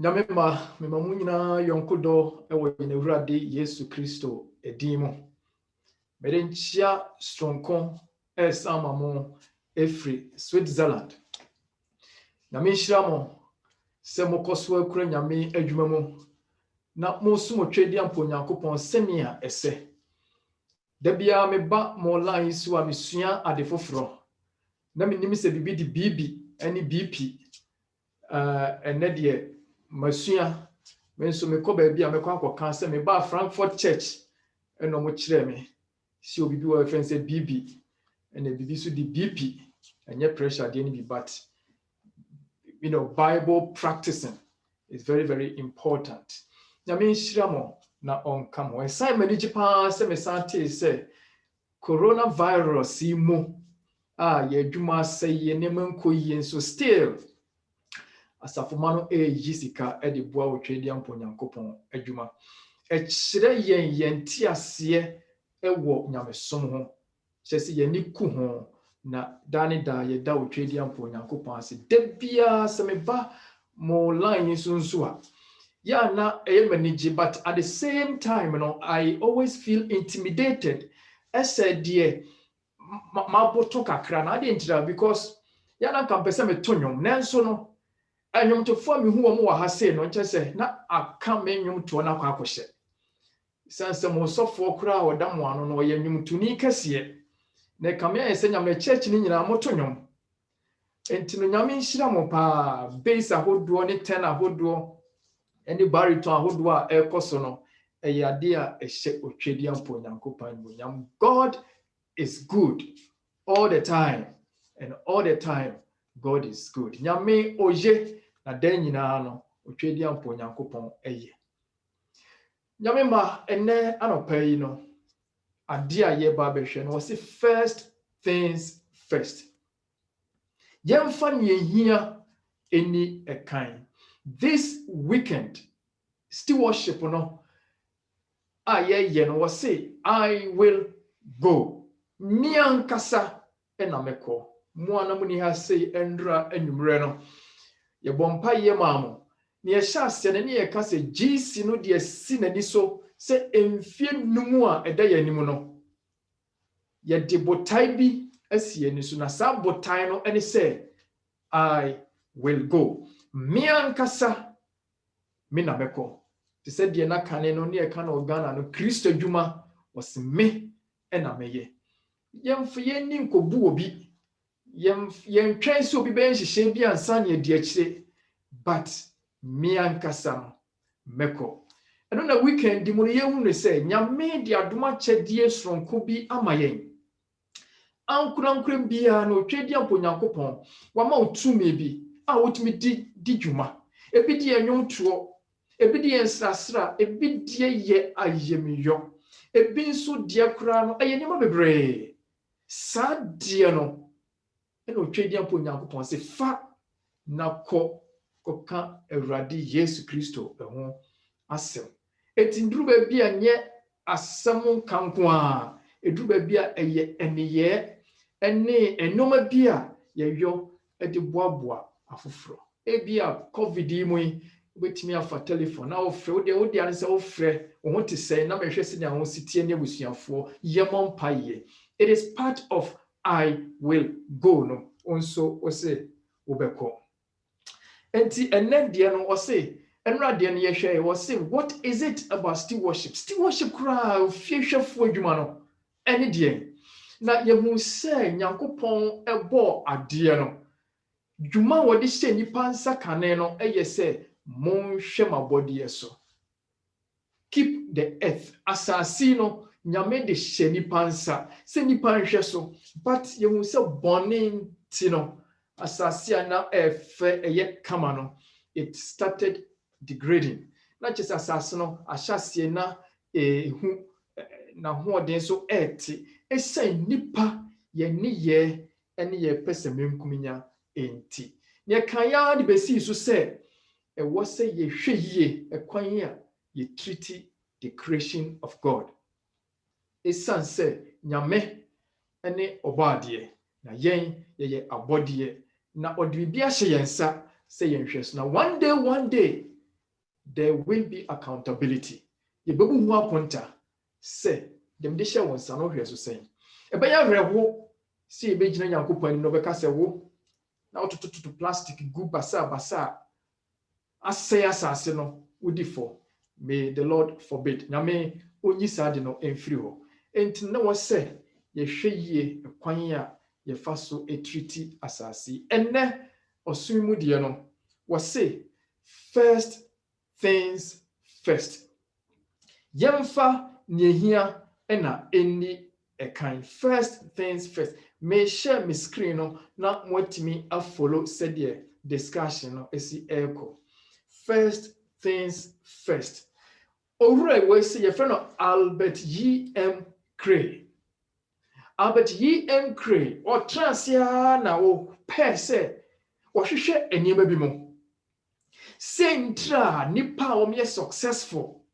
Nyamema memamuna yonkodo ewo yenewrade Yesu Kristo edimo. Merenchia stronko esamamo efri Switzerland. Nyame hyiramo se mokoso akura nyame adwuma mu na mosumo twedi ampo Nyankopɔn senia ese. Da bia meba mo line so a mesua ade foforo. Na menim se bibi di bibi ani BP ene de masua menso mekɔ baabi a mekɔ akɔka sɛ meba Frankfurt Church eno mo kyerɛ me si obibi wa friend sɛ BB ene bibi so di BP enye pressure de ni bi, but you know, Bible practicing is very, very important. Nyame nhyira mo na ɔnka mo. Ɛsan manigi paa sɛ mesante sɛ coronavirus yi mu a yɛadwuma asɛ yɛ nneɛma nkɔ yie nso still asafoma no ɛyi sika ɛde boa wotwe de ampo Nyankopɔn adwuma. Ɛkyerɛ yɛn ti aseɛ ɛwɔ nyamesom ho. Kyerɛ sɛ yɛni ku ho na dane da yɛda wotwe de ampo Nyankopɔn ase. Da bia sɛ meba mo line nso a ya na ɛyɛ manigi, but at the same time I always feel intimidated as a dear maboto kakra na ade ntira because ya na nka pese meto nwom nanso no anwomtofo me hu omo wa ha sei no nche se na aka me nwomto na kwa akohye sanse mo sofo kura oda mo ano no ye nwomtuni kase na kamia ese nyame church ni nyina moto nwom entino nyame nhira mo pa base ahodo ne ten ahodo ene bariton ahodo a ekoso no eye ade a ehye otwedi ampo Nyankopɔn mu nyam. God is good all the time, and all the time God is good. Nyame oje na den nyina no otwedi ampo Nyankopɔn eye. Nyame ma ene anopa yi no ade a ye ba behwe no say first things first. Yemfa ne hia eni ekan. This weekend stewardship no ye no say I will go. Miankasa enameko. Muana muni ha say endra enumre no. Ye bompa ye mamo. Ni ehya ase ne ye ka say GC no de si nani so say emfie numu a eda ye nimu no. Ye de botai bi asie ni so na sa botai no ene say I will go. Miankasa minameko. Te said the na kane no ne ka na Ghana no Kristo dwuma was me enameye. Yemfie ni nkobu obi. Yentwen so obi ben hihye bi ansa ne adi akire, but miankasa no meko. Eno na weekend di mu ne yehu ne say nyame de adoma kyedie sronko bi amayen. Ankura bia no twedi ampo Nyankopɔn wama otumi bi a wotumi di dwuma. Ebi di enwonto, ebi di ensrasra, ebi di ye ayemiyo, ebi nso di akura no eye nima bebre. Sa die no ena otwedi ampo Nyankopɔn se fa na koka Awurade Yesu Kristo ho asem. Etinduru ba bia nye asem kanko a eduru ba bia eye eniye ene enoma bia yeyo ede boaboa afoforo. Ebia COVID mu betimi afa telephone na ofre wode an se ofre wo te sei na mehwe se na ho sitie ne abusuafo yemon paye. It is part of I will go no onso ose obeko. Enti enede no ose enrade no ye hwe ose what is it about stewardship? Stewardship kra fiehwefo adwuma no ene de na yehu se Nyankopɔn ebo ade no dwuma wɔde hyɛ nipa nsa kane no ɛyɛ sɛ monhwɛ m'abɔdeɛ so. Keep the earth. Asase no nyame de hyɛ nipa nsa sɛ nipa nhwɛ so, but yɛhu sɛ bɔne nti no asase a na ɛfɛ ɛyɛ kama no, it started degrading. Na kyerɛ sɛ asase no ahyɛseɛ na ehu na hoɔden so ɛɛte ɛsɛn nipa yɛ nneyɛɛ ɛne yɛ pɛ sɛ menkuminya enti. Nea kan ya de besi so sɛ ɛwɔ sɛ yɛhwɛ yie ɛkwan a yɛtriti the creation of God. Ɛsiane sɛ nyame ɛne ɔbɔadeɛ na yɛn yɛyɛ abɔdeɛ na ɔde biribi ahyɛ yɛn nsa sɛ yɛnhwɛ so. Na one day there will be accountability. Yɛbɛbu ho akonta sɛ dem de hyɛ wɔn nsa no hwɛ so sɛn. Ɛbɛyɛ awerɛho sɛ yɛbɛgyina Nyankopɔn anim na ɔbɛka sɛ wo na wotototo plastic gu basa asɛe asase no wodi fɔ. May the Lord forbid. Nyame onyi saa de no emfiri hɔ. Enti na wɔ sɛ yɛhwɛ yie kwan a yɛfa so etriti asase. Ɛnɛ ɔsom mu deɛ no wɔ se first things first. Yɛmfa nea hia ɛna ɛni ɛkan. First things first. May share my screen no na mwatimi a follow sɛdeɛ discussion no esi ɛkɔ. First things first. Owura we say your friend Albert E.M. Cray. Albert E.M. Cray or transia na o pɛ sɛ wɔhwehwɛ nneɛma bi mu. Sentra nipa a wɔyɛ successful.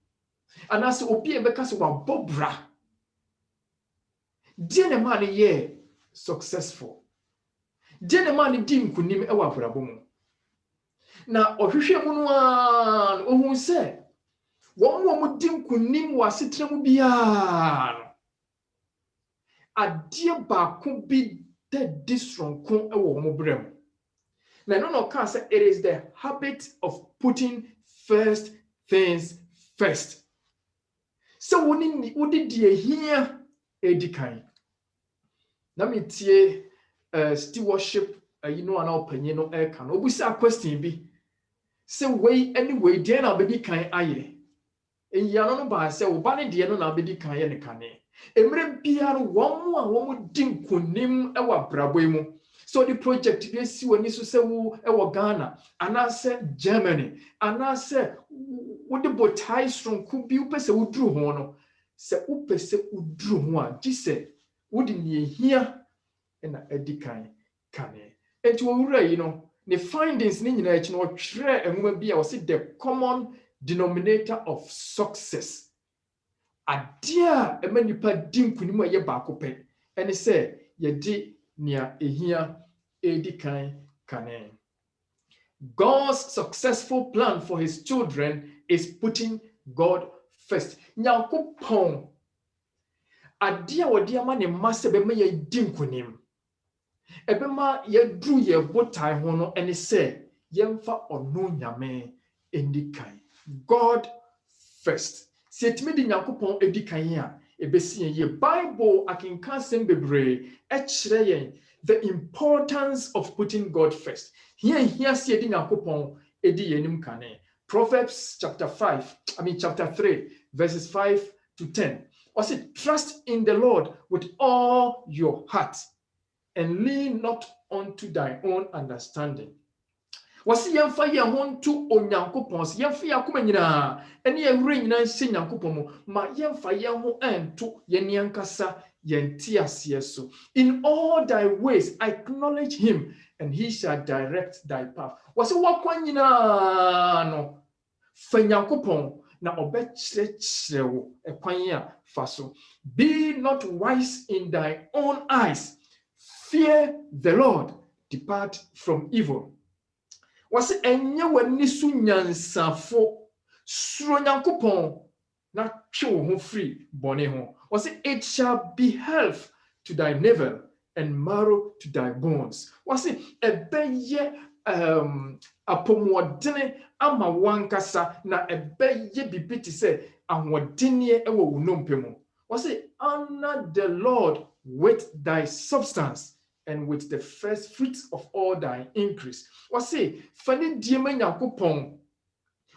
Anaasɛ obi a bɛka sɛ wabɔ bra. Deɛ na ma ne yɛ successful. Deɛ na ma ne di nkunim ɛwɔ abrabɔ mu. Na ɔhwehwɛ mu no a ohun sɛ wɔn mu di nkunim wɔ asetena mu biara no adeɛ baako bi da di soronko ɛwɔ wɔn brɛ mu. Na ɛno na ɔka sɛ it is the habit of putting first things first. Sɛ wodi deɛ hia edi kan. Na metie stewardship no ana ɔpanyin no ɛka no obusa question bi sɛ wei ɛne wei deɛ na bedi kan ayɛ. Enyano no ba sɛ wo ba ne deɛ no na bedi kan yɛ ne kane. Emre biara wɔn di nkunim ɛwɔ abrabɔ mu. So the project bi esi wani so sɛ wo ɛwɔ Ghana anaasɛ Germany anaasɛ wo de botai stronko bi wopɛ sɛ woduru ho no sɛ wopɛ sɛ woduru ho a gye sɛ wodi ne hia ɛna edi kan kane. Enti wɔwura yi no ne findings ne nyinaa akyi no ɔtwerɛ nwoma bi a wɔse the common denominator of success. Adia ema nipa di nkunim a yɛ baako pɛ ɛne sɛ yɛdi nea ehia edi kan kane. God's successful plan for his children is putting God first. Nyankopɔn adia wɔde ama ne mma sɛ bɛma yɛ di nkunim. Ɛbɛma yɛduru yɛ botae ho no ɛne sɛ yɛmfa ɔno nyame edi kan. God first. Setimi di Nyankopɔn edi kan a ebesi yɛ Bible akenka asɛm bebree ɛkyerɛ yɛn the importance of putting God first. Here se di Nyankopɔn edi yenim kane. Proverbs chapter 3 verses 5 to 10. Was it trust in the Lord with all your heart and lean not unto thy own understanding. Wasi yɛmfa yɛn ho nto Onyankopɔn so yɛmfa yɛn akoma nyinaa ɛne yɛwura nyinaa nhyɛ Nyankopɔn mu ma yɛmfa yɛn ho ɛnto yɛn ankasa yɛn ti aseɛ so. In all thy ways acknowledge him and he shall direct thy path. Wasi wakwa nyinaa no fa Nyankopɔn na ɔbɛkyerɛkyerɛ wo ɛkwan a fa so. Be not wise in thy own eyes. Fear the Lord, depart from evil. Wasi enye wani so nyansafo suro Nyankopɔn na twe wo ho free bɔne ho. Wasi it shall be health to thy navel and marrow to thy bones. Wasi ɛbɛyɛ apɔmɔdene ama wankasa na ɛbɛyɛ bibi te sɛ ahoɔdenneɛ ɛwɔ wo nnompe mu. Wasi honor the Lord with thy substance and with the first fruits of all thy increase. Wɔse fa ne die ma Nyankopɔn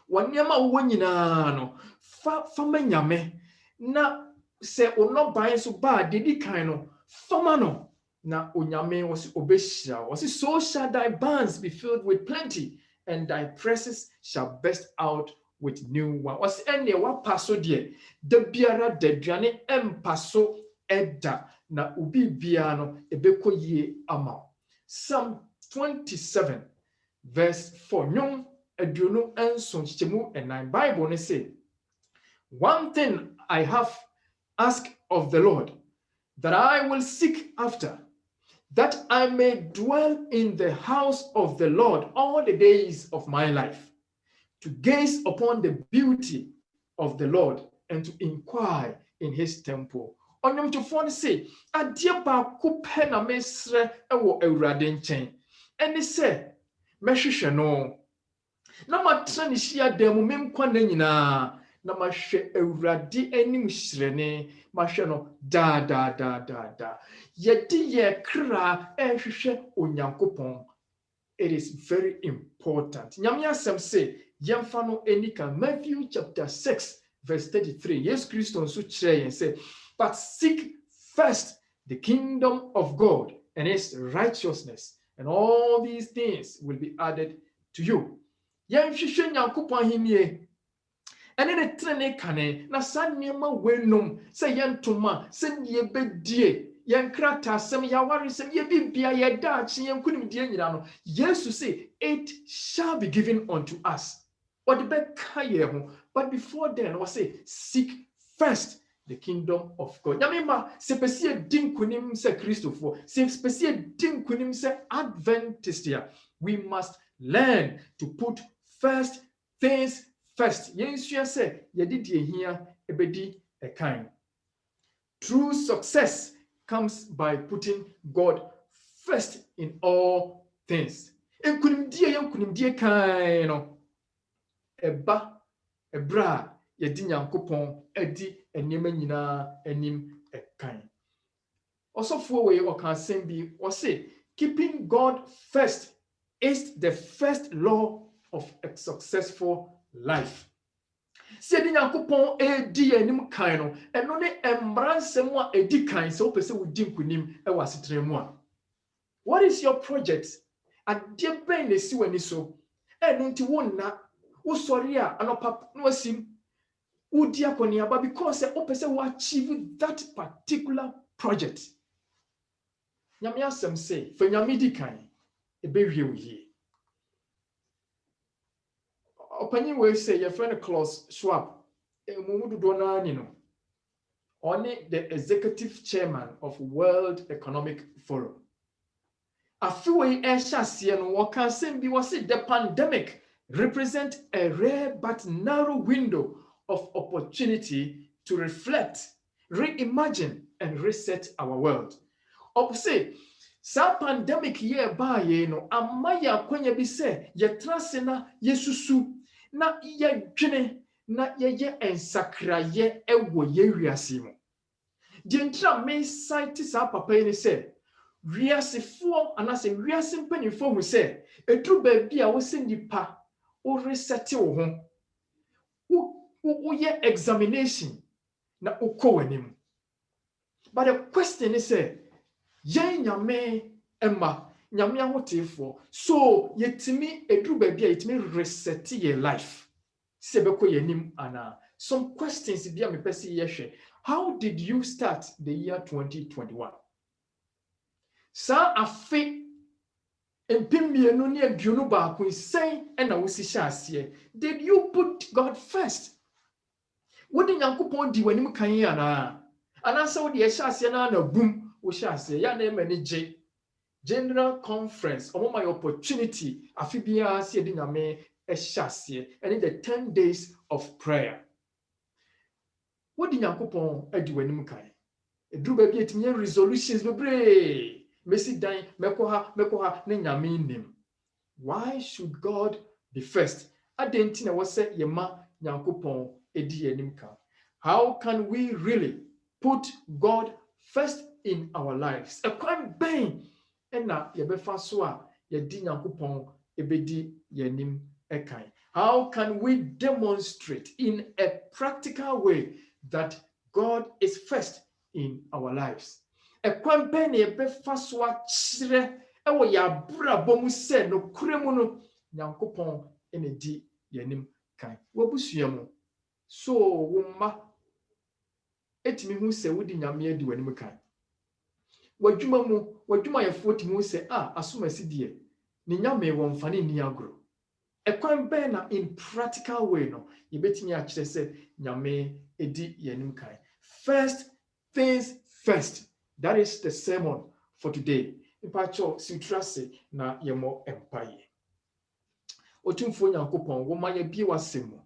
wɔ nneɛma a wowɔ nyinaa no fa ma Nyame na sɛ ɔnɔban so ba a deɛ di kan no fama no na onyame wɔse obɛhyira wo. Wɔse so shall thy barns be filled with plenty and thy presses shall burst out with new wine. Wɔse ɛnneɛ wapa so deɛ da biara da aduane ɛmpa so ɛda na obi biara no ɛbɛkɔ yie ama wo. Psalm 27 verse 4 nnwom aduonu nson kyekyɛmu ɛnan Bible ne say, one thing I have asked of the Lord, that I will seek after, that I may dwell in the house of the Lord all the days of my life, to gaze upon the beauty of the Lord and to inquire in his temple. Onyomtofo ne say, adeɛ baako pɛ na mesrɛ ɛwɔ Awurade nkyɛn, ɛne sɛ mɛhwehwɛ no na matena ne hyiadan mu menkwa na nyinaa na mahwɛ Awurade anim hyerɛne mahwɛ no da. Yɛde yɛ kra ɛhwehwɛ Onyankopɔn. It is very important. Nyame asɛm sɛ yɛmfa no anika Matthew chapter 6 verse 33. Yes, Christo nso kyerɛ yɛn sɛ, but seek first the kingdom of God and his righteousness, and all these things will be added to you. Yɛnhwehwɛ Nyankopɔn ahenni ɛne ne trene kane na saa nneɛma wenum sɛ yɛntoma sɛ yɛbɛdie yɛnkratasɛm yɛawaresɛm yɛbibia yɛdaakye yɛnkonimdie nyina no Yesu sɛ it shall be given unto us. Ɔde bɛka yɛn ho, but before then was say seek first the kingdom of God. Nyamema sɛ pɛsi yɛdi nkonim sɛ Kristofoɔ, sɛ pɛsi yɛdi nkonim sɛ Adventist ya, we must learn to put first things first. Yensua say yɛde die hia ebedi ɛkan. True success comes by putting God first in all things. Nkunimdie kan no eba ebra yɛdi Nyankopɔn edi enema nyinaa anim ɛkan. Ɔsɔfoɔ wei ɔka asɛm bi ɔse keeping God first is the first law of a successful life. Sɛ di Nyankopɔn edi anim kan no ɛno ne mmaransɛm a edi kan sɛ wopɛ sɛ wodi nkonim ɛwɔ asetena mu a. What is your project? Adeɛ bɛn na esi w'ani so ɛno nti wonna wosɔre a anɔpa na wasim wodi akɔneaba because sɛ wopɛ sɛ achieve that particular project. Nyame asɛm sɛ fa Nyame di kan ɛbɛwie wo yie. Ɔpanyin wei sɛ yɛfrɛ no Klaus Schwab mumu dodoɔ naa ni no ɔne the executive chairman of World Economic Forum. Afiwei ɛhyɛ aseɛ no wɔka asɛm bi wɔse the pandemic represent a rare but narrow window of opportunity to reflect, reimagine, and reset our world. Opposite, sa pandemic year ba ye no amaya kwanya bi se yetrase na yesusu na yedwene na yeye ensakraye ewo yewiase mu. Di ntra me site sa papa yi ne se wiasefo anase wiase mpanifo hu se edru ba bi a wo se nipa o reset wo ho wo ye examination na ukɔ w'anim. But the question is say yen nyame emma nyame ahotefo so yetimi edru ba bia yetimi reset your life se beko yanim ana. Some questions bia me pese yehwe. How did you start the year 2021? Sa afe empimienu ne aduonu ba ko sen na wo si hyase. Did you put God first? What did Nyankopɔn di w'anim kan yi ana? Anasa wo de hyase na na boom wo hyase ya na emani gye. General conference omo my opportunity afi bia se de nyame hyase and the 10 days of prayer. What did Nyankopɔn adi w'anim kan? Edru ba bia etimi resolutions bebre. Mesi dan mekoha ne nyame nim. Why should God be first? Adenti na wo se yema Nyankopɔn edi anim kan. How can we really put God first in our lives? Ekwan ben ɛna yɛbɛfa so a yɛdi Nyankopɔn ebedi yɛnim ɛkan. How can we demonstrate in a practical way that God is first in our lives? Ɛkwan bɛn na yɛbɛfa so akyerɛ ɛwɔ yɛabrabɔ mu sɛ nokorɛ mu no Nyankopɔn ɛna di yɛnim kan. Wabusua mu so wo mma etimi hu sɛ wodi Nyame adi w'anim kan. Wadwuma mu wadwumayɛfoɔ timi hu sɛ asomasi deɛ ne Nyame wɔ mfa ne ni agoro. Ɛkwan bɛn na in practical way no yɛbɛtumi akyerɛ sɛ Nyame edi yɛnim kan. First things first. That is the sermon for today. Mpacho sitrase na yɛmɔ empaye. Otumfo Nyankopɔn wo ma yɛbie w'asɛm mu.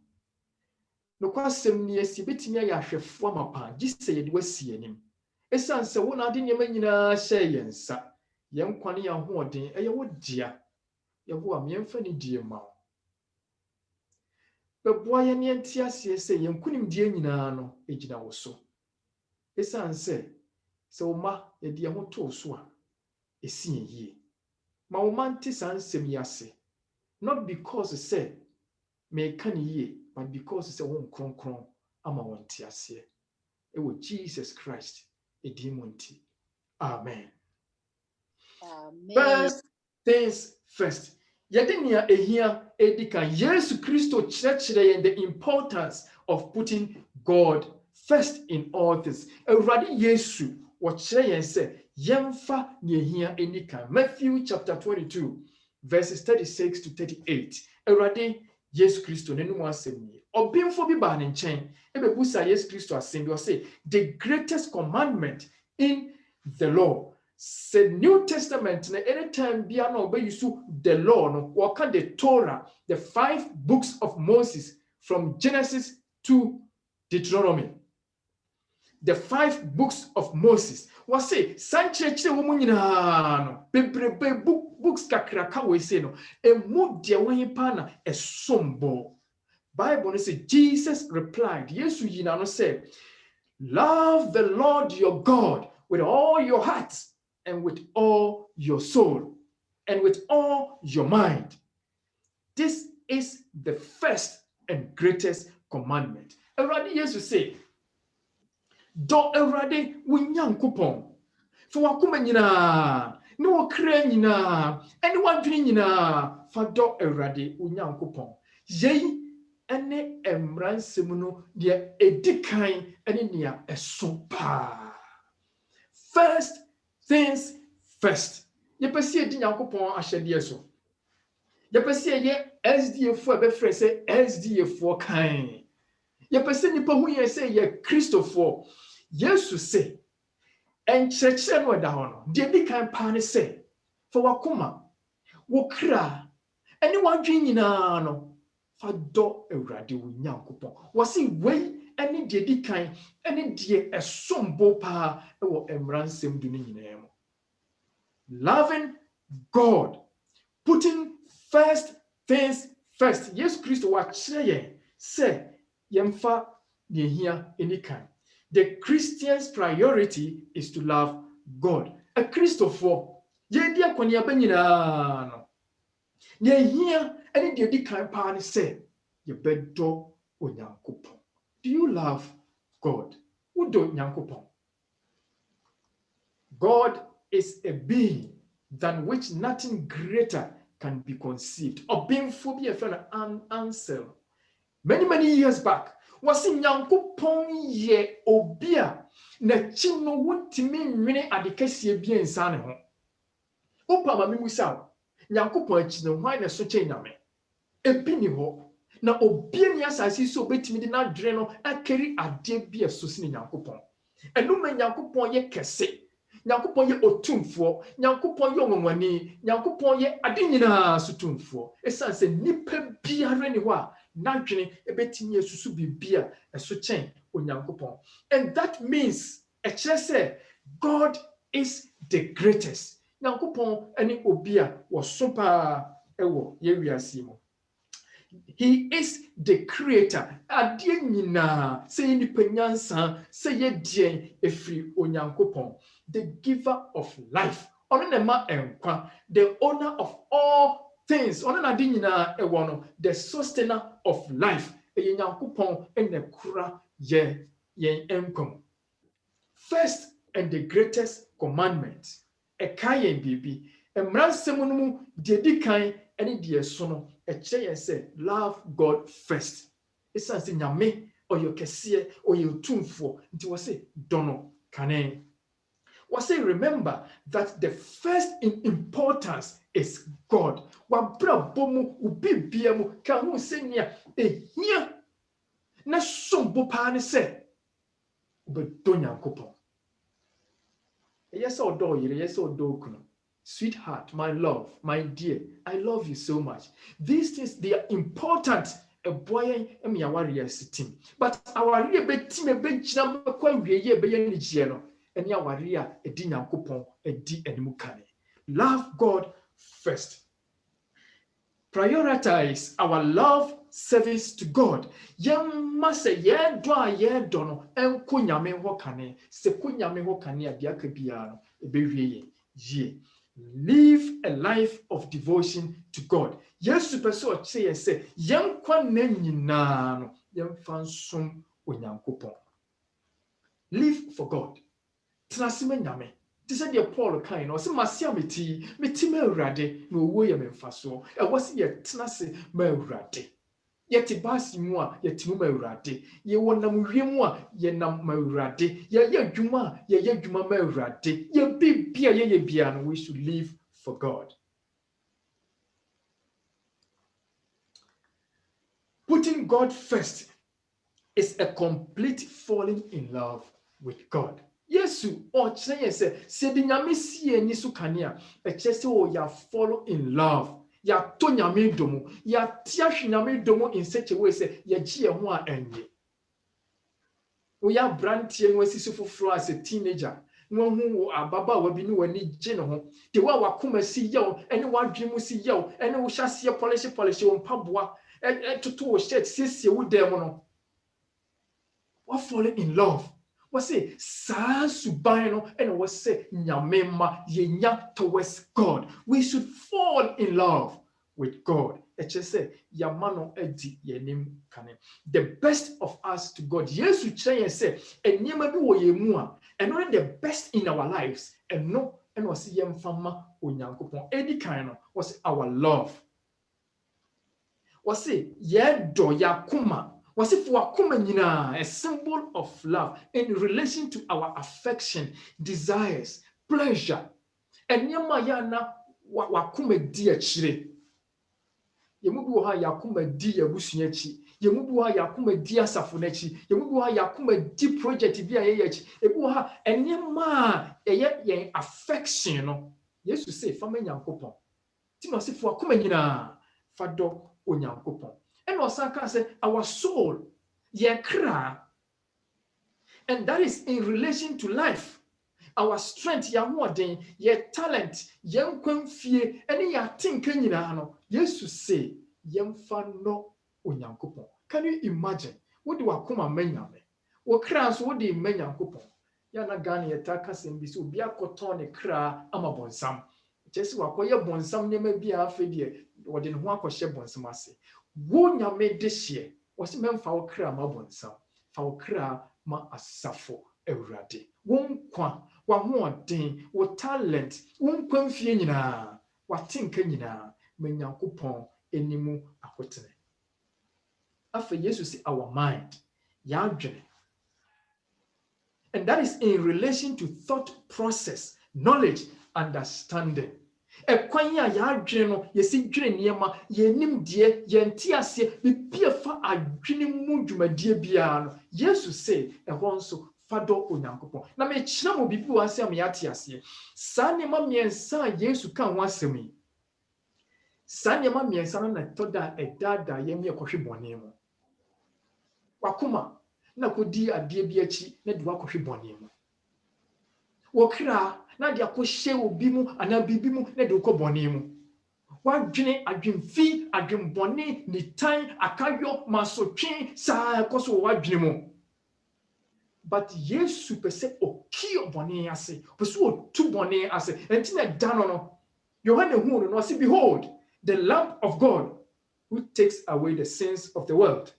No kwasɛm ni esi betumi ayɛ ahwɛfo amapa gye sɛ yɛde wasi anim. Esan sɛ wo na ade nneɛma nyinaa hyɛ yɛn nsa. Yɛn kwane yɛn hoɔden ɛyɛ wo dia. Yɛhoa mmeɛmfa ne die ma wo. Bɛboa yɛn ne nte aseɛ sɛ yɛn kunimdie nyinaa no egyina wo so. Esan sɛ wo ma yɛde yɛn ho too so a esi yɛn yie. Ma wo ma nte saa nsɛm yi ase. Not because sɛ meka ne yie, but because sɛ wo nkronkron ama wo nte aseɛ. Ɛwɔ Jesus Christ edi mu nti. Amen. Amen. First things first. Yɛde nea ehia edi kan Yesu Kristo kyerɛkyerɛ yɛn the importance of putting God first in all things. Awurade Yesu wɔkyerɛ yɛn sɛ yɛmfa nea ehia eni kan. Matthew chapter 22 verses 36 to 38. Awurade Yesu Kristo n'anum asɛm ni. Ɔbɛmfo bi baa ne nkyɛn ebebusa Yesu Kristo asɛm bi ɔsɛ the greatest commandment in the law. Say New Testament na anytime bia na obeyisu the law no waka the Torah, the 5 books of Moses from Genesis to Deuteronomy. The 5 books of Moses. Was say sankyerɛkyerɛ wɔ mu nyinaa no bebrebe books kakraka we say no emu de wɔn pa na ɛsombo. Bible no say Jesus replied, Yesu yina no say, love the Lord your God with all your heart and with all your soul and with all your mind. This is the first and greatest commandment. Awurade Yesu say, do Awurade wo Nyankopɔn fa wakoma nyinaa ne wo kra nyinaa ɛne wadwene nyinaa fa do Awurade wo Nyankopɔn. Yei ene emransem no de edikan ene nea ɛso pa. First things first. Yɛpɛsɛ edi Nyankopɔn ahyɛdeɛ so. Yɛpɛsɛ yɛ SDA fo a bɛfrɛ sɛ SDA fo kan. Yɛpɛsɛ nipa hu yɛ sɛ yɛ Kristofo. Yesu sɛ enkyerɛkyerɛ no ɛda hɔ no. De edikan pa ne sɛ fa wakoma wo kra ene wadwene nyinaa no fa do Awurade wo Nyankopɔn. Wasi wei ene de edikan ene de ɛsombo pa ɛwɔ emransem du ne nyinaa mu. Loving God, putting first things first. Yes, Christ wa kyerɛ say yɛmfa ne hia eni kan. The Christian's priority is to love God. A Christopher, yɛdi akɔneaba nyinaa no. Ne hia ene de edikan pa ne sɛ yɛbɛdɔ Onyankopɔn. Do you love God? Wodo Nyankopɔn? God is a being than which nothing greater can be conceived. Or being phobia friend an answer. Many years back, was in Nyankopɔn ye obia na chino wuntimi nwene adekɛseɛ bi nsane ho. Opa ma mimusa Nyankopɔn chino hwan na so kyɛ nyame. Ebi ni hɔ. Na obia ni asase so obetimi de na dwene no akeri ade bi so sine Nyankopɔn. Enu me Nyankopɔn ye kɛse. Nyankopɔn ye otumfoɔ, Nyankopɔn ye onwani, Nyankopɔn ye ade nyinaa so tumfoɔ. Esan sɛ nipa biara ni hɔ a n'adwene ebetimi esusu bibia ɛso kyɛn Onyankopɔn. And that means ɛkyerɛ sɛ God is the greatest. Nyankopɔn ɛne obi a wɔso paa ɛwɔ yɛwiase mu. He is the creator. Adeɛ nyinaa sɛ nipa nyansa sɛ yɛ deɛn efiri Onyankopɔn. The giver of life. Ono na ma enkwa, the owner of all things. Ono na di nyina ewo no, the sustainer of life. Eye Nyankopɔn ene kura ye enkom. First and the greatest commandment. Eka yen bibi. Emransem no mu de di kan ene de so no, ekyerɛ yɛn sɛ love God first. Esan sɛ nyame ɔyɛ kɛseɛ, ɔyɛ tumfo, nti wɔ sɛ dɔno kane. Wɔ sɛ remember that the first in importance is God. Wabra bomu ubibia mu ka hu sɛ nia ehia na sombo pa ne sɛ obɛdɔ Nyankopɔn. Ɛyɛ sɛ ɔdɔ yere, ɛyɛ sɛ ɔdɔ kunu. Sweetheart, my love, my dear, I love you so much. These things, they are important. A boy and a warrior sitting. But our real team a bench number quite ye be any geno, and ya warrior a dinner coupon, a d and mukane. Love God first. Prioritize our love service to God. Young massa ye dry ye dono, and kunyame hokane, se kunyame hokane a diakabiano, a baby ye. Live a life of devotion to God. Yes, super so say, young kwan nyina young fansum onyankopon. Live for God. Tenasime nyame. This is the Paul kind or some masia meti me urade no wo ye memfa so. E was ye tenase me urade. Yet basi mu a yetimu ma urade. Ye wonam wiem a ye nam ma urade. Ye adwuma ye adwuma ma urade. Ye bibia ye bia no, we should live for God. Putting God first is a complete falling in love with God. Yesu o kyerɛ se de nyame sie ni so kanea e kyerɛ se o ya follow in love. Ya to nyame domo, ya tia hwe nyame domo in such a way say ya gye ho a enye. O ya brantie no asisi foforo as a teenager. No hu ababa wa bi no wani gye no ho. De wa wakoma si yaw, ene wadwe mu si yaw, ene wo hyase polish wo mpaboa, toto wo shirt siesie wo dem no. What falling in love? What say sa suban no ene wo say nyame ma yenya towards God. We should fall in love with God. The best of us to God. Yes, we try say, and never be wo and only the best in our lives, and no, and was yem fama onyankopon. Any kind was our love. Was say, ye do yakuma. Was if wakuma nyina, a symbol of love in relation to our affection, desires, pleasure. And yama yana wakuma dear chire. Yemubu ha yakuma di yabusua chi. Yemubu ha yakuma di asafo na chi. Yemubu ha yakuma di project bi aye chi. Ebu ha enema eye affection no. Yesu say fama nyankopon. Ti no say fo akoma nyina fado onyankopon. And osaka say our soul ye kra. And that is in relation to life. Our strength, ya modern, ya talent, ya nkwamfie, ene ya tinka nyina no. Yesu say, yemfa no onyankopon. Can you imagine? What do wakoma menyame? Wo kra so wo de menyankopon. Ya na Ghana ye taka sembi so bia koton ne kra amabonsam. Chesi wakoye bonsam ne ma bia afedie, wo de ne ho akɔhye bonsam ase. Wo nyame de hye, wo se memfa wo kra amabonsam. Fa wo kra ma asafo Ewurade. Won kwa wa hoɔden, wo talent, won kwamfie nyina, wa tinka nyina, menyankopɔn enimu akotene. After Jesus say our mind, yadwene. And that is in relation to thought process, knowledge, understanding. Ekwanya yadwene no, yesi dwene niema, yenim die, yenti ase, bibia fa adwene mu dwumadie bia no. Jesus say, ehɔ nso fado onyankopon. Na me kyerɛ mo bibi wase am yate ase. Sa ne ma miensa Yesu kan ho asɛm. Sa ne ma miensa na toda edada ye me kɔhwe bɔne mu. Wakoma na kodi ade bi achi na de wakɔhwe bɔne mu. Wokra na de akɔhye obi mu ana bibi mu na de ukɔ bɔne mu. Wadwene adwemfi adwembɔne ni tan akadwo masotwe sa kɔso wadwene mu. but Yesu pese o kio boni ase pese o tu boni ase enti na dano no Yohane hu no say behold the lamp of God who takes away the sins of the world.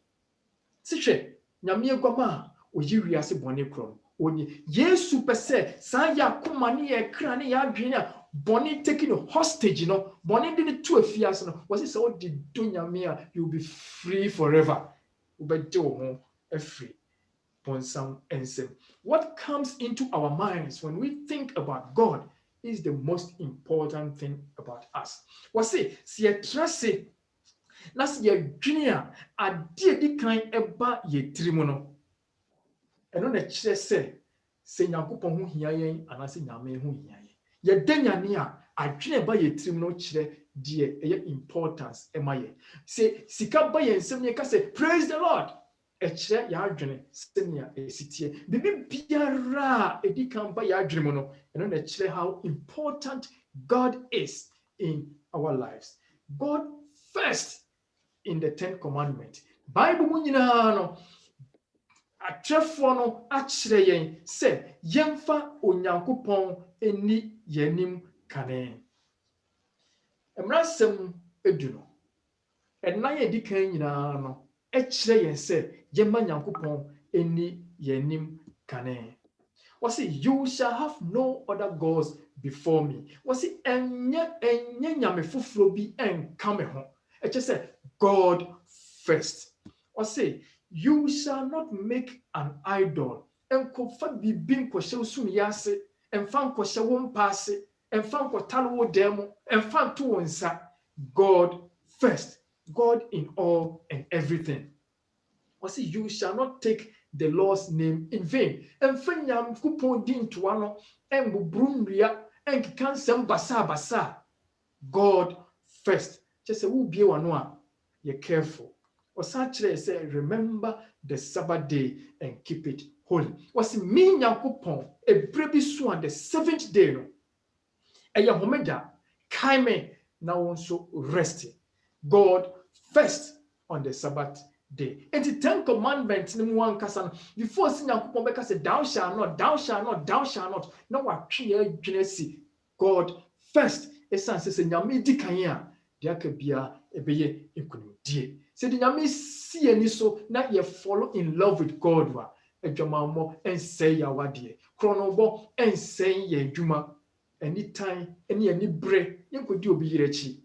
Sihwe nyame agwama oyi wiase boni kro oni Yesu pese sa ya koma ne ye kra ne ya adwene a boni taking hostage no boni de to afiase no was say o di do nyame a you will be free forever ubede wo ho free. What comes into our minds when we think about God is the most important thing about us. Was say si trust na si adwene a ade di kan eba ye tirimu no eno na kire se Nyankopon ho hia yen anase nyame ho hia yen ye danyane a adwene ba ye tirimu no kire die eye importance ema ye se sika ba ye nsem ne ka se praise the Lord ekire ya adwene senia esitie bibi biara edi kan ba ya adwene mo no eno na kire how important God is in our lives. God first in the 10 commandments. Bible mu nyina no atrefo no akire yen se yemfa Onyankopon eni yanim kane. Emrasem edu no enna ye di kan nyina no ekire yen se yemma Nyankopon eni yanim kane. Was it you shall have no other gods before me. Was it enye nyame fufuro bi enka me ho. E say God first. Was it you shall not make an idol. Enkofa bibin kwahye usum yase, emfa nkwahye wo mpase, emfa nkwotale wo demo, emfa nto wonsa. God first. God in all and everything. Was it you shall not take the Lord's name in vain. Emfa Nyankopon di ntoa no embubrunnua enkikansem basa. God first. Just say wo bie wano a you're careful. Osachre say remember the Sabbath day and keep it holy. Was me Nyankopon ebre bi so on the 7th day no. Eya homeda kai me na wonso rest. God first on the Sabbath day. And the 10 commandments ni mu ankasa before sin Nyankopon beka say thou shalt not. Na wa twe adwene si God first. Esan say nyame di kan a de aka bia ebeye ekunudie. Say the nyame si ani so na ye follow in love with God wa adwamammo ensay ya wade. Kronobo ensay ye adwuma. Anytime any bre yenkodi obi yirechi.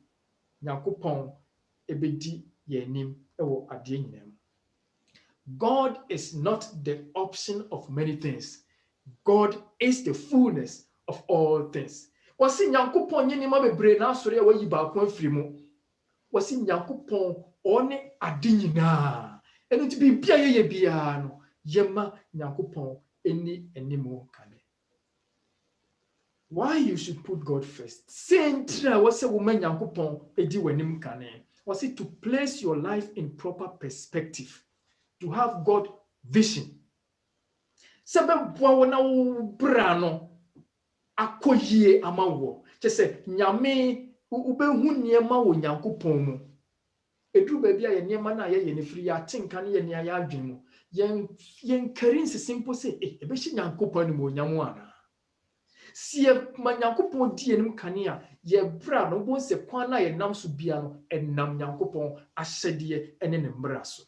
Nyankopon ebedi ye nim ewo ade nyinam. God is not the option of many things. God is the fullness of all things. Wasi Nyankopon nye nima bebre na asore ya wayi ba ko afiri mu. Wasi Nyankopon one ade nyina. Eno ti bibia ye bia no yema Nyankopon eni enimo kane. Why you should put God first? Sentra wase woman Nyankopon edi wanim kane. Was it to place your life in proper perspective, to have God vision. Sebe bua wona bra no akoyie amawo. Chese nyame ubehu niema wo Nyankopon mu. Edru ba bia ye niema na ye ne firi ya tinka ne ye ne ya adwen mu. Yen karin se simple say ebe shi Nyankopon ni mo nyamu ana. Si Nyankopon di enim kane a ye bra no bo se kwan na ye nam so bia no enam Nyankopon ahyede ene ne mbra so.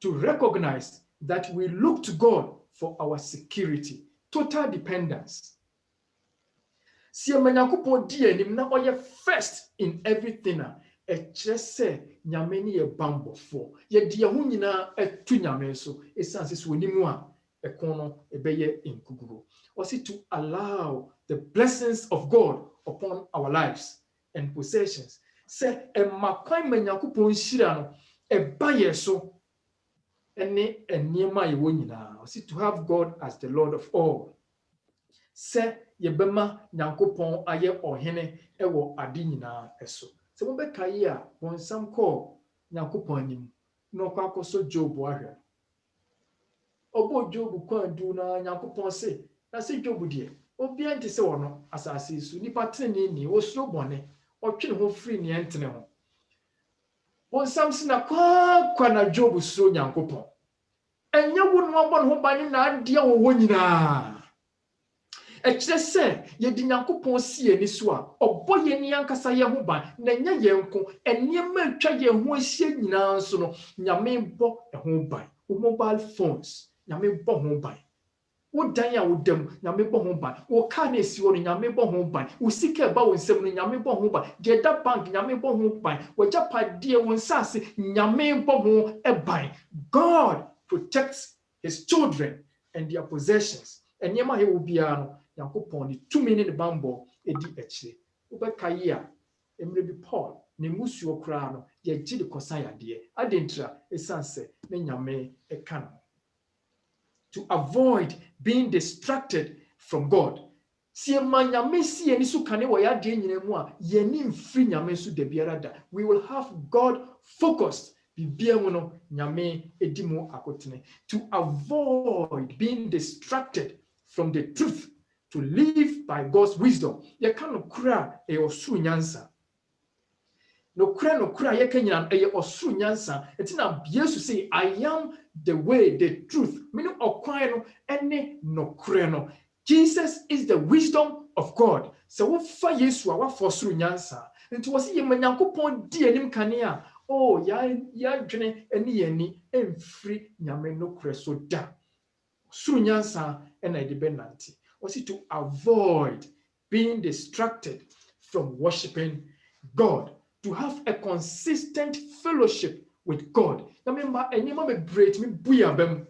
To recognize that we look to God for our security, total dependence. Si Nyankopon di enim na oye first in everything a kire se nyame ne ye bambofo ye de ho nyina etu nyame so esanse so onimu a ekon no ebeye inkuguro. Was it to allow the blessings of God upon our lives and possessions? Say emakwan Nyankopon hira no eba ye so ene eniema ye wo nyina. Was it to have God as the Lord of all? Say yebema Nyankopon aye ohene ewo ade nyina eso. Se mo be kai a wonsam call Nyankopon anim no kwa akoso Job ahwe. Obo Job kwan du na Nyankopon se na se Job die obi ante se wono asase su nipa tene ni wo suro bone otwe ne ho free ne entene ho wonsam se na kwa na Job suro Nyankopon Enya wo no abɔ no ho ban na adeɛ wo nyinaa. Ɛkyerɛ sɛ yɛdi Nyankopɔn si ani so a ɔbɔ yɛn ni ankasa yɛn ho ban na nya yɛn ko nneɛma atwa yɛn ho ahyia nyinaa nso no Nyame bɔ ho ban. Wo mobile phones Nyame bɔ ho ban. Wo dan a wo dam Nyame bɔ ho ban. Wo car na esi hɔ no Nyame bɔ ho ban. Wo sika ba wo nsam no Nyame bɔ ho ban. Deɛ da bank Nyame bɔ ho ban. Wo japadeɛ wo nsase Nyame bɔ ho ban. God protects his children and their possessions. Nneɛma a yɛwɔ biara no Nyankopɔn ne tumi ne ne bambɔ edi akyire. Wobɛka yi a emre bi Paul ne musuo koraa no yɛgye de kɔsa yadeɛ. Adentra esan sɛ ne Nyame ɛka no. To avoid being distracted from God. Si ma Nyame si ani so kane wɔ yadeɛ nyina mu a yɛni mfiri Nyame so da biara da. We will have God focused. Bibia mu no Nyame edi mu akotene. To avoid being distracted from the truth. To live by God's wisdom. Yɛka no kura ɛyɛ ɔsoro nyansa. No kura yɛka nyina ɛyɛ ɔsoro nyansa. Ɛti na Yesu say, I am the way, the truth. Meaning ɔkwan no ɛne no kura no. Jesus is the wisdom of God. So wofa Yesu a wafa ɔsoro nyansa. Nti wɔ sɛ yɛma Nyankopɔn di anim kane a yɛadwene ɛne yɛni ɛmfiri Nyame no kura so da. Ɔsoro nyansa ɛna ɛde bɛnante. Was it to avoid being distracted from worshiping God, to have a consistent fellowship with God. I remember, anyone may break me, buyabem.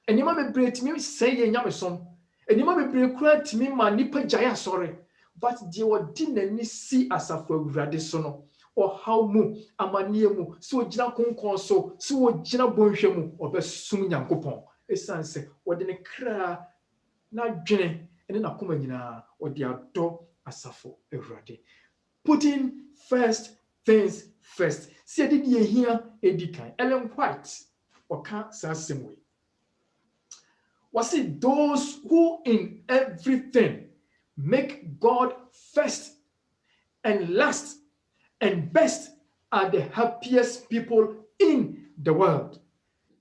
Anyone may break me, say, Yamason. Anyone may break me, manipa jaya, sorry. But they were didn't see as a for radisono, or how mu, amaniemu, so jina conso, so jina bonshemu, or besum yankopon. A sanse, or then a cra. Na dwene ene na koma nyina odi ado asafo Awurade. Putting first things first. See ade die hia edikan. Ellen White oka sasem we. Was it those who in everything make God first and last and best are the happiest people in the world.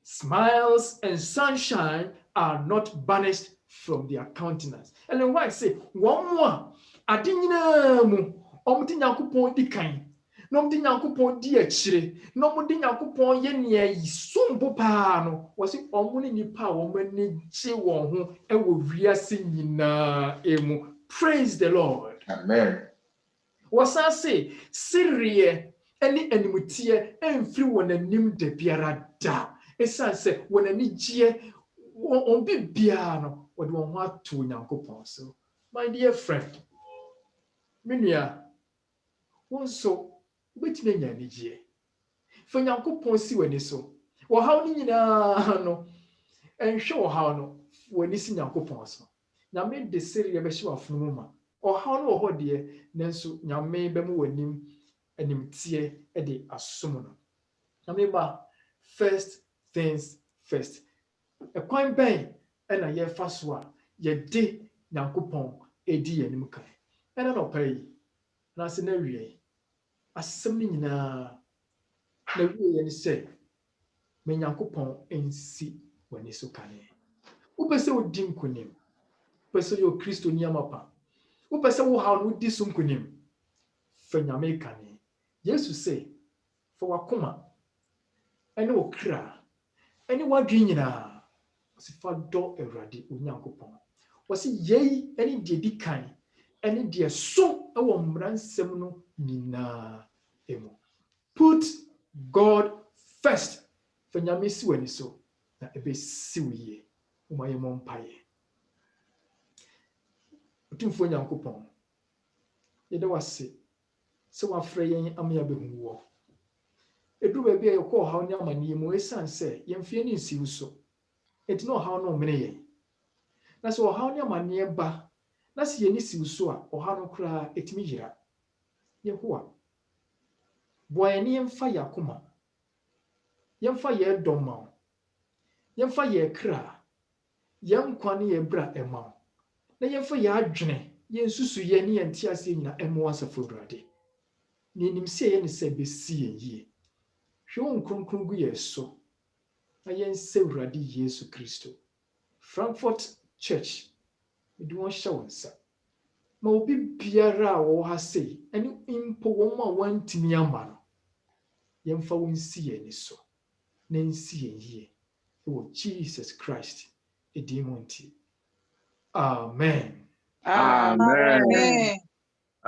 Smiles and sunshine are not banished from their countenance. And then why say one more adinina mu omti Nyankopɔn di kan na omti Nyankopɔn di akyire na omti Nyankopɔn ye ne yisumbo pa no wɔse ɔmo ne nipa a wɔn ani gye wɔn ho ɛwɔ wiase nyinaa emu. Praise the Lord. Amen. Wɔsan se sereɛ ɛne animtie ɛmfiri wɔn anim da biara da. Esan sɛ wɔn ani gye on be biano or do one want to Nyankopɔn. So, my dear friend, Minia, one so which name Yanijie. For Nyankopɔn si when so, or how no, and show how no, when you see Nyankopɔn so. Nyame de seri yabɛhye of noma, or how no ho dear, Nanso, Nyame bemu wenim, animtie ede asumuno. Nyame first things first. A kwan bɛn ɛna yɛfa so a yɛde Nyankopɔn edi yɛnim kan ɛna na ɔpa yi na ase na wie asɛm ne nyinaa na wie yɛ ne sɛ me Nyankopɔn ensi w'ani so kan wopɛ sɛ wodi nkonim wopɛ sɛ yɛ Kristo ni amapa wopɛ sɛ wo haw no wodi so nkonim fa Nyame kan Yesu sɛ fa wakoma ɛne wo kra ɛne wadwi nyinaa fa dɔ Awurade Onyankopɔn. Wɔsi yei ɛne deɛ di kan ɛne deɛ so ɛwɔ mmaransɛm no nyinaa emu. Put God first. Fa Nyame si w'ani so na ɛbɛsi wo yie. Woma yɛ mmɔ mpaeɛ. Otumfoɔ Nyankopɔn, yɛda wo ase sɛ woafrɛ yɛn ama yɛabɛhu wo. Ɛduru baabi a yɛkɔ ɔhaw ne amanneɛ mu ɛsiane sɛ yɛmfeɛ ne nsi wo so. Enti no ɔhaw no mene yɛn. Na sɛ ɔhaw ne amanneɛ ba na sɛ yɛni siw so a ɔhaw no koraa ɛtumi yera. Yehowa, boa yɛn ne yɛmfa yɛ akoma. Yɛmfa yɛ dɔm ma wo. Yɛmfa yɛ kra. Yɛn nkwa ne yɛ bra ɛma wo. Na yɛmfa yɛ adwene, yɛn susu yɛ ne yɛn nteaseɛ nyina ɛmo asafo Awurade. Ne nim sɛ yɛ ne sɛ bɛsi yɛn yie. Hwɛ wo nkronkron gu yɛ so. na yɛnsa Awurade Yesu Kristo. Frankfurt Church, mede wɔn hyɛ wɔn nsa. Ma obi biara a wɔwɔ ha sei, ɛne mpo wɔn a wɔantumi ama no, yɛmfa wɔn nsi yɛn ani so, na nsi yɛn yie. Ɛwɔ Jesus Christ ɛdin mu nti. Amen. Amen. Amen.